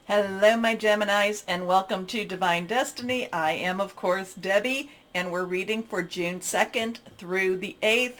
Hello, my Geminis, and welcome to Divine Destiny. I am, of course, Debbie, and we're reading for June 2nd through the 8th.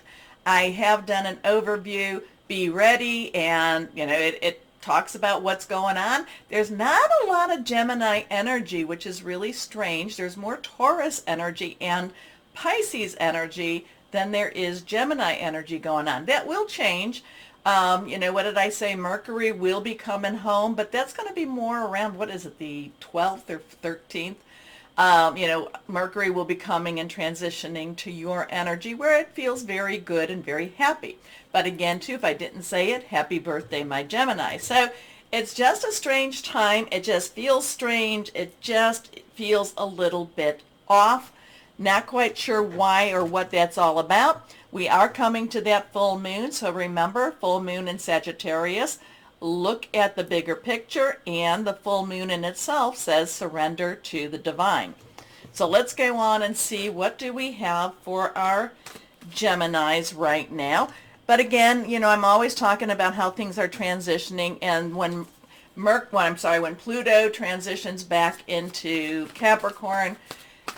I have done an overview. Be ready, and, it talks about what's going on. There's not a lot of Gemini energy, which is really strange. There's more Taurus energy and Pisces energy than there is Gemini energy going on. That will change. What did I say? Mercury will be coming home, but that's going to be more around, what is it, the 12th or 13th? Mercury will be coming and transitioning to your energy where it feels very good and very happy. But again, too, if I didn't say it, happy birthday, my Gemini. So it's just a strange time. It just feels strange. It just feels a little bit off. Not quite sure why or what that's all about. We are coming to that full moon, so remember, full moon in Sagittarius. Look at the bigger picture, and the full moon in itself says surrender to the divine. So let's go on and see what do we have for our Geminis right now. But again, I'm always talking about how things are transitioning, and when Pluto transitions back into Capricorn,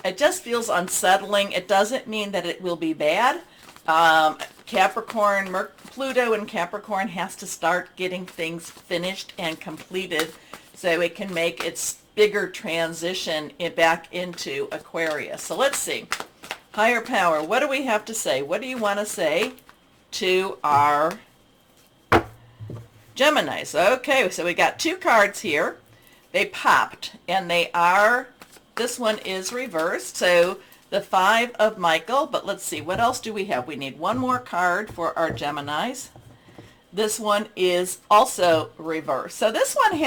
it just feels unsettling. It doesn't mean that it will be bad. Pluto in Capricorn has to start getting things finished and completed so it can make its bigger transition back into Aquarius. So let's see. Higher power, what do we have to say? What do you want to say to our Geminis? Okay, so we got two cards here. They popped, and this one is reversed, so the Five of Michael, but let's see, what else do we have? We need one more card for our Geminis. This one is also reversed. So this one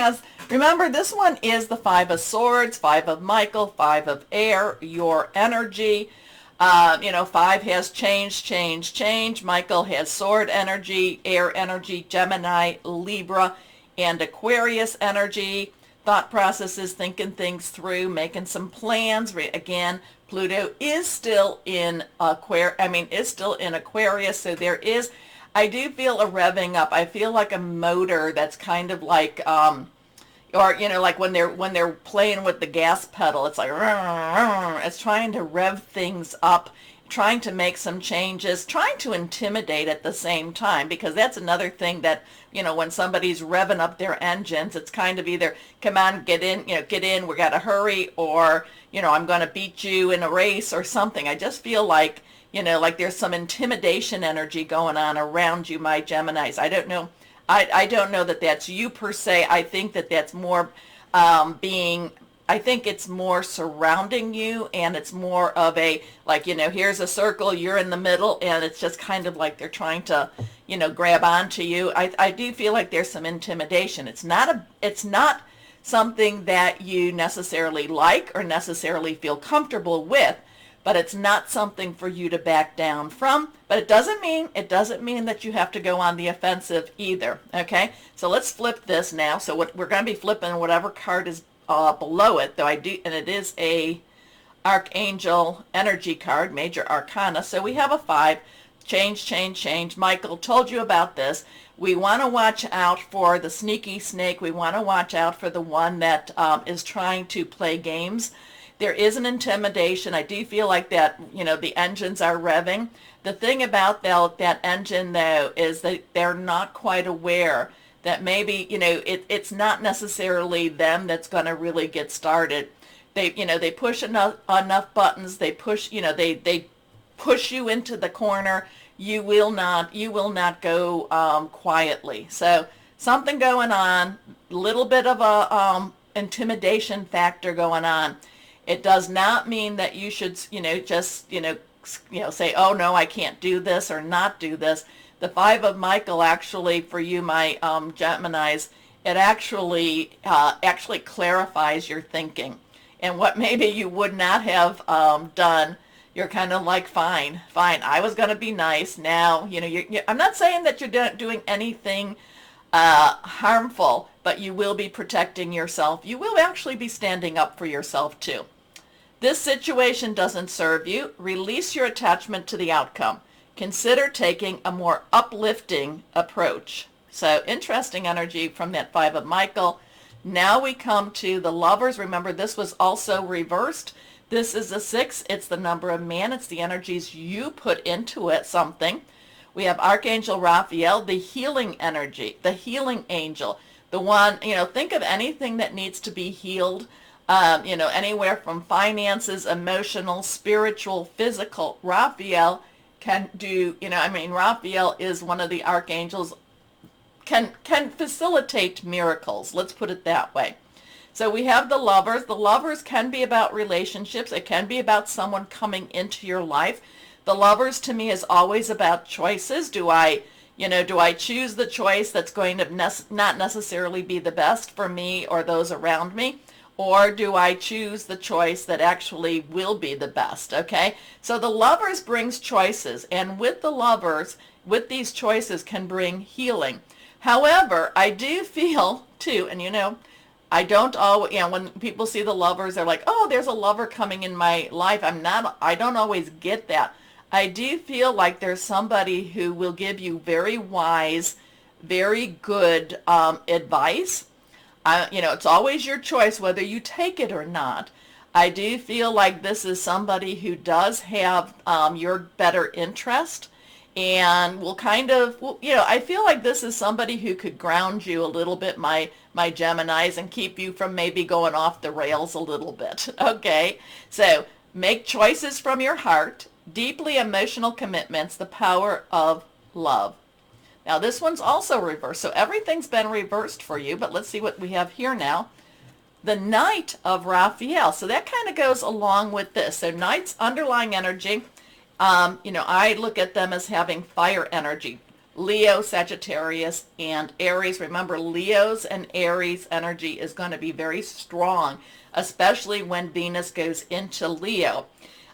remember, this one is the Five of Swords, Five of Michael, Five of Air, your energy. Five has change. Michael has sword energy, air energy, Gemini, Libra, and Aquarius energy. Thought processes, thinking things through, making some plans. Again, Pluto is still in Aquarius, so I do feel a revving up. I feel like a motor that's kind of like, like when they're playing with the gas pedal, it's like, it's trying to rev things up, trying to make some changes, trying to intimidate at the same time, because that's another thing that, when somebody's revving up their engines, it's kind of either, come on, get in, we got to hurry, or, I'm going to beat you in a race or something. I just feel like, like there's some intimidation energy going on around you, my Geminis. I don't know. I don't know that that's you per se. I think that that's more I think it's more surrounding you, and it's more of a, like, here's a circle, you're in the middle, and it's just kind of like they're trying to, grab onto you. I do feel like there's some intimidation. It's not something that you necessarily like or necessarily feel comfortable with, but it's not something for you to back down from. But it doesn't mean that you have to go on the offensive either. Okay, so let's flip this now. So what we're going to be flipping, whatever card is below it, though and it is a Archangel energy card, major arcana. So we have a 5. Change. Michael told you about this. We want to watch out for the sneaky snake. We want to watch out for the one that is trying to play games. There is an intimidation. I do feel like that, the engines are revving. The thing about that engine, though, is that they're not quite aware that maybe, it's not necessarily them that's going to really get started. They push enough buttons. They push, they push you into the corner. You will not go quietly. So something going on, a little bit of a intimidation factor going on. It does not mean that you should, just, say, oh no, I can't do this or not do this. The Five of Michael, actually, for you, my Geminis, it actually clarifies your thinking. And what maybe you would not have done, you're kind of like, fine, I was going to be nice. Now, I'm not saying that you're doing anything harmful, but you will be protecting yourself. You will actually be standing up for yourself, too. This situation doesn't serve you. Release your attachment to the outcome. Consider taking a more uplifting approach. So interesting energy from that Five of Michael. Now we come to the Lovers. Remember, this was also reversed. This is a 6. It's the number of man. It's the energies you put into it, something. We have Archangel Raphael, the healing energy, the healing angel. The one, think of anything that needs to be healed, anywhere from finances, emotional, spiritual, physical. Raphael can do, Raphael is one of the archangels, can facilitate miracles. Let's put it that way. So we have the Lovers. The Lovers can be about relationships. It can be about someone coming into your life. The Lovers to me is always about choices. Do I choose the choice that's going to not necessarily be the best for me or those around me? Or do I choose the choice that actually will be the best? Okay, so the Lovers brings choices, and with the Lovers, with these choices can bring healing. However, I do feel too, and I don't always, when people see the Lovers, they're like, oh, there's a lover coming in my life. I don't always get that. I do feel like there's somebody who will give you very wise, very good advice. It's always your choice whether you take it or not. I do feel like this is somebody who does have your better interest and will kind of, I feel like this is somebody who could ground you a little bit, my Geminis, and keep you from maybe going off the rails a little bit. Okay, so make choices from your heart, deeply emotional commitments, the power of love. Now this one's also reversed, so everything's been reversed for you, but let's see what we have here now. The Knight of Raphael, so that kind of goes along with this. So Knight's underlying energy, I look at them as having fire energy. Leo, Sagittarius, and Aries. Remember, Leo's and Aries energy is going to be very strong, especially when Venus goes into Leo.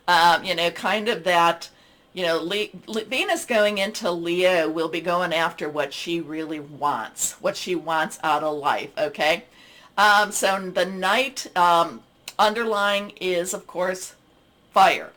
Kind of that, Venus going into Leo will be going after what she really wants, what she wants out of life, okay? So the Knight underlying is, of course, fire.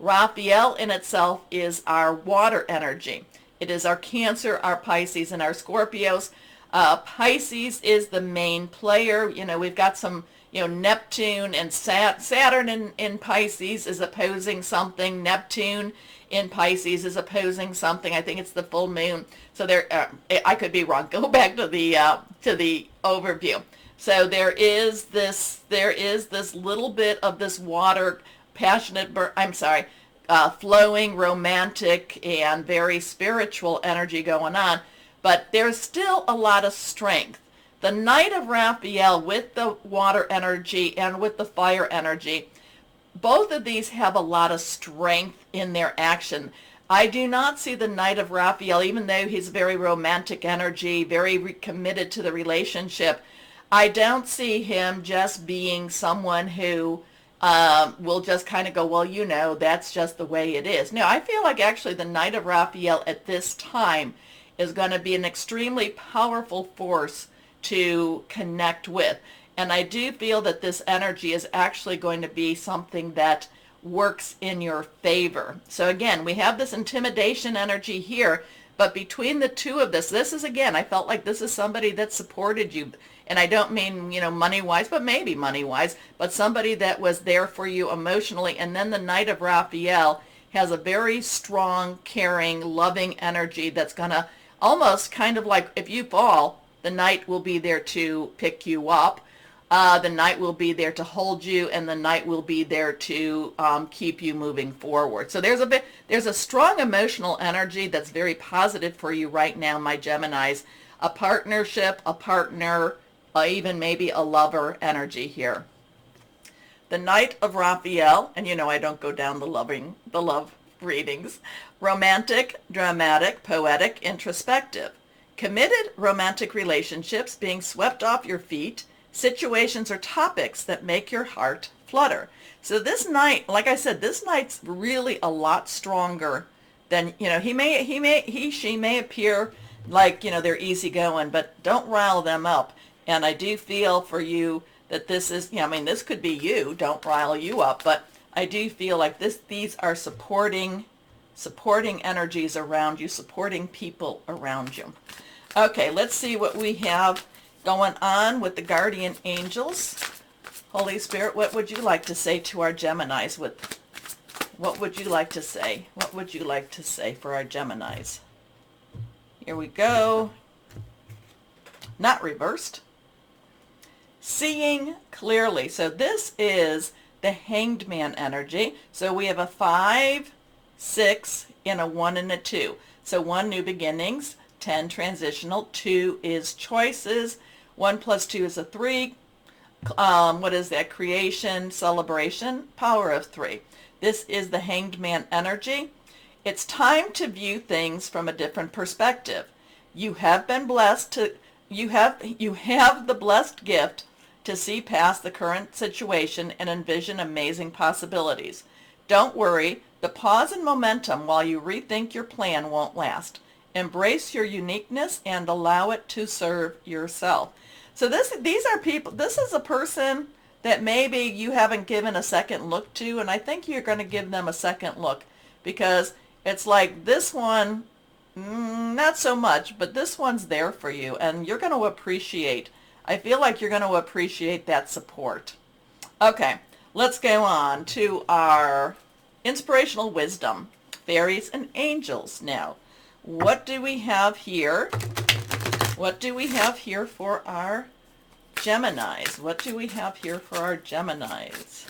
Raphael in itself is our water energy. It is our Cancer, our Pisces, and our Scorpios. Pisces is the main player. We've got some, Neptune and Saturn in Pisces is opposing something. Neptune in Pisces is opposing something. I think it's the full moon. So I could be wrong. Go back to the overview. So there is this little bit of this water, passionate, flowing, romantic, and very spiritual energy going on. But there's still a lot of strength. The Knight of Raphael with the water energy and with the fire energy, both of these have a lot of strength in their action. I do not see the Knight of Raphael, even though he's very romantic energy, very committed to the relationship, I don't see him just being someone who will just kind of go, well, that's just the way it is. No, I feel like actually the Knight of Raphael at this time is going to be an extremely powerful force to connect with. And I do feel that this energy is actually going to be something that works in your favor. So again, we have this intimidation energy here, but between the two of this is, again, I felt like this is somebody that supported you. And I don't mean, money-wise, but maybe money-wise, but somebody that was there for you emotionally. And then the Knight of Raphael has a very strong, caring, loving energy that's going to almost kind of like if you fall, the Knight will be there to pick you up. The Knight will be there to hold you, and the Knight will be there to keep you moving forward. So there's a strong emotional energy that's very positive for you right now, my Geminis. A partnership, a partner, even maybe a lover energy here. The Knight of Raphael, and I don't go down the love readings. Romantic, dramatic, poetic, introspective. Committed romantic relationships, being swept off your feet, situations or topics that make your heart flutter. So this Knight, like I said, this Knight's really a lot stronger than, she may appear like, they're easygoing, but don't rile them up. And I do feel for you that this is, this could be you, don't rile you up, but I do feel like these are supporting energies around you, supporting people around you. Okay, let's see what we have going on with the guardian angels. Holy Spirit, what would you like to say to our Geminis? What would you like to say? What would you like to say for our Geminis? Here we go. Not reversed. Seeing clearly. So this is the Hanged Man energy. So we have a 5, 6, and a 1 and a 2. So 1, new beginnings. 10, transitional. 2 is choices. 1 plus 2 is a 3. What is that? Creation, celebration, power of 3. This is the Hanged Man energy. It's time to view things from a different perspective. You have been blessed to, you have the blessed gift to see past the current situation and envision amazing possibilities. Don't worry, the pause and momentum while you rethink your plan won't last. Embrace your uniqueness and allow it to serve yourself. So these are people, this is a person that maybe you haven't given a second look to, and I think you're going to give them a second look, because it's like this one, not so much, but this one's there for you, and you're going to appreciate, I feel like you're going to appreciate that support. Okay, let's go on to our inspirational wisdom, fairies and angels now. What do we have here? What do we have here for our Geminis? What do we have here for our Geminis?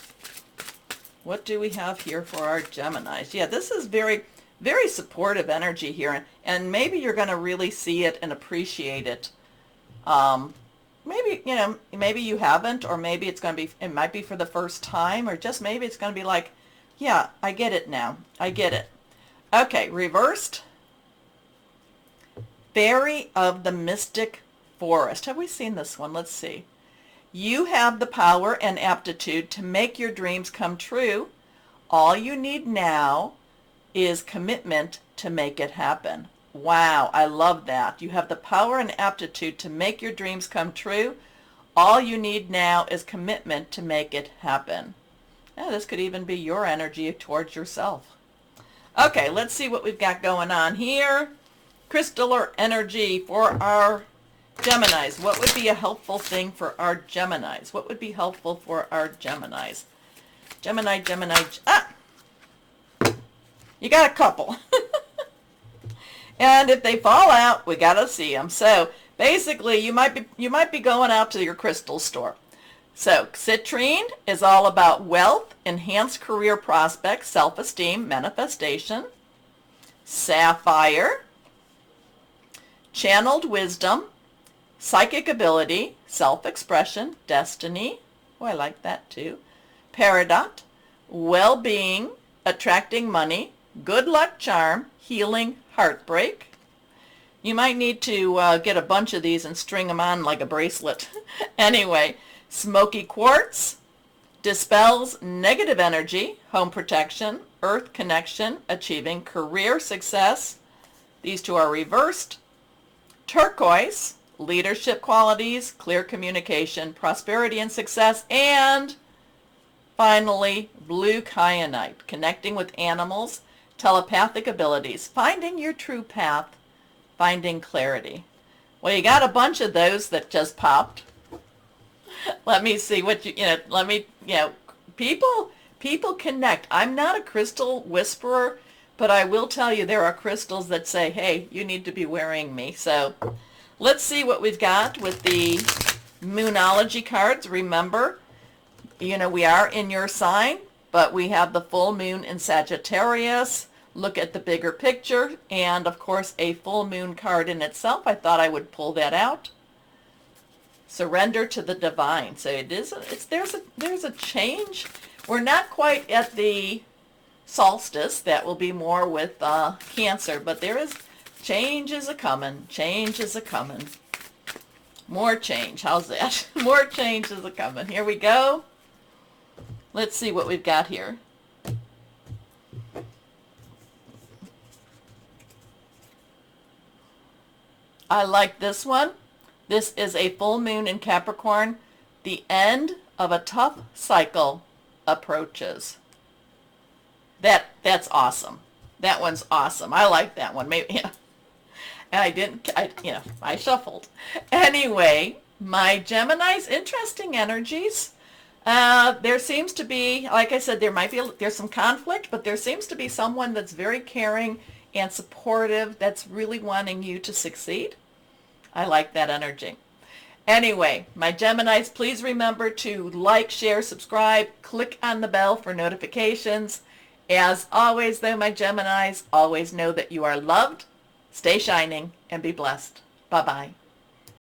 What do we have here for our Geminis? Yeah, this is very, very supportive energy here, and maybe you're going to really see it and appreciate it. Maybe, maybe you haven't, or maybe it's going to be, it might be for the first time, or just maybe it's going to be like, yeah, I get it now. I get it. Okay, reversed. Fairy of the Mystic Forest. Have we seen this one? Let's see. You have the power and aptitude to make your dreams come true. All you need now is commitment to make it happen. Wow, I love that. You have the power and aptitude to make your dreams come true. All you need now is commitment to make it happen. Now, this could even be your energy towards yourself. Okay, let's see what we've got going on here. Crystalline energy for our Geminis. What would be a helpful thing for our Geminis? What would be helpful for our Geminis? Gemini. You got a couple. And if they fall out, we got to see them. So basically, you might be going out to your crystal store. So citrine is all about wealth, enhanced career prospects, self-esteem, manifestation. Sapphire, channeled wisdom, psychic ability, self-expression, destiny. Oh, I like that too. Peridot, well-being, attracting money, good luck charm, healing, heartbreak. You might need to get a bunch of these and string them on like a bracelet. Anyway, smoky quartz, dispels negative energy, home protection, earth connection, achieving career success. These two are reversed. Turquoise, leadership qualities, clear communication, prosperity and success. And finally, blue kyanite, connecting with animals, telepathic abilities, finding your true path, finding clarity. Well, you got a bunch of those that just popped. Let me see what people connect. I'm not a crystal whisperer, but I will tell you there are crystals that say, hey, you need to be wearing me. So let's see what we've got with the Moonology cards. Remember, we are in your sign, but we have the full moon in Sagittarius. Look at the bigger picture, and of course a full moon card in itself. I thought I would pull that out. Surrender to the divine. So there's a change. We're not quite at the solstice. That will be more with Cancer, but there is change is a coming. Change is a coming. More change. How's that? More change is a coming. Here we go. Let's see what we've got here. I like this one. This is a full moon in Capricorn. The end of a tough cycle approaches. That's awesome. That one's awesome. I like that one. Maybe, yeah. And I shuffled. Anyway, My Gemini's, interesting energies. There seems to be, like I said, there's some conflict, but there seems to be someone that's very caring and supportive that's really wanting you to succeed. I like that energy. Anyway, my Geminis, please remember to like, share, subscribe, click on the bell for notifications. As always, though, my Geminis, always know that you are loved, stay shining, and be blessed. Bye-bye.